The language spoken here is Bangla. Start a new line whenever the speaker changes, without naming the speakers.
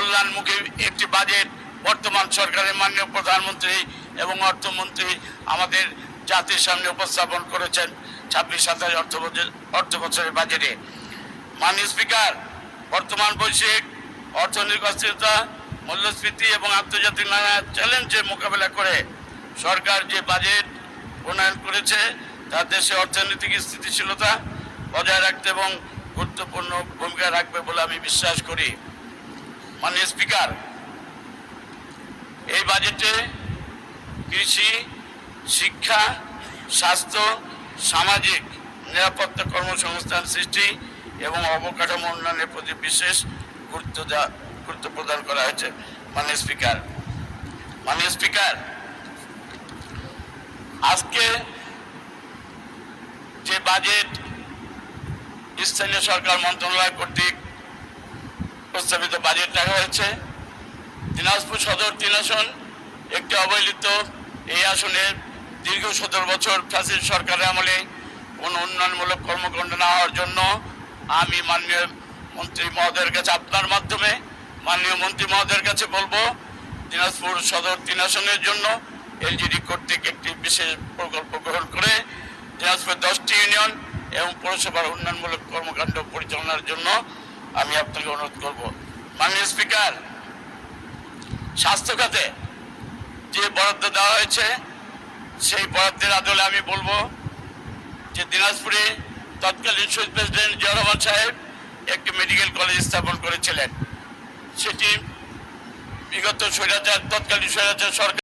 কল্যাণমুখী একটি বাজেট বর্তমান সরকারের মাননীয় প্রধানমন্ত্রী এবং অর্থমন্ত্রী আমাদের জাতির সামনে উপস্থাপন করেছেন 26-27 অর্থ বছরের বাজেটে। মাননীয় স্পিকার, বর্তমান বৈশ্বিক অর্থনৈতিক অস্থিরতা, মূল্যস্ফীতি এবং আন্তর্জাতিক নানা চ্যালেঞ্জের মোকাবেলা করে সরকার যে বাজেট প্রণয়ন করেছে তা দেশে অর্থনৈতিক স্থিতিশীলতা বজায় রাখতে এবং গুরুত্বপূর্ণ ভূমিকা রাখবে বলে আমি বিশ্বাস করি। মাননীয় স্পিকার, এই বাজেটে কৃষি, শিক্ষা, স্বাস্থ্য, সামাজিক নিরাপত্তা, কর্মসংস্থান সৃষ্টি এবং অবকাঠামো উন্নয়নের প্রতি বিশেষ গুরুত্ব প্রদান করা হয়েছে। মাননীয় স্পিকার, আজকে যে বাজেট স্থানীয় সরকার মন্ত্রণালয় কর্তৃক প্রস্তাবিত বাজেট রাখা হয়েছে, দিনাজপুর সদর 3 আসন একটি অবহেলিত। এই আসনে দীর্ঘ 17 বছর ফ্যাসিস্ট সরকারের আমলে কোনো উন্নয়নমূলক কর্মকাণ্ড না হওয়ার জন্য আমি মাননীয় মন্ত্রী মহোদয়ের কাছে, আপনার মাধ্যমে মাননীয় মন্ত্রী মহোদয়ের কাছে বলবো, দিনাজপুর সদর 3 আসনের জন্য এলজিডি কর্তৃক একটি বিশেষ প্রকল্প গ্রহণ করে দিনাজপুর 10টি ইউনিয়ন এবং পৌরসভার উন্নয়নমূলক কর্মকাণ্ড পরিচালনার জন্য আমি আপনাকে অনুরোধ করব। মাননীয় স্পিকার, স্বাস্থ্য খাতে যে বরাদ্দ দেওয়া হয়েছে সেই বরাদ্দের আদলে আমি বলবো যে দিনাজপুরে তৎকালীন শহীদ প্রেসিডেন্ট জিয়া রহমান সাহেব একটি মেডিকেল কলেজ স্থাপন করেছিলেন। সেটি বিগত তৎকালীন স্বৈরাচার সরকার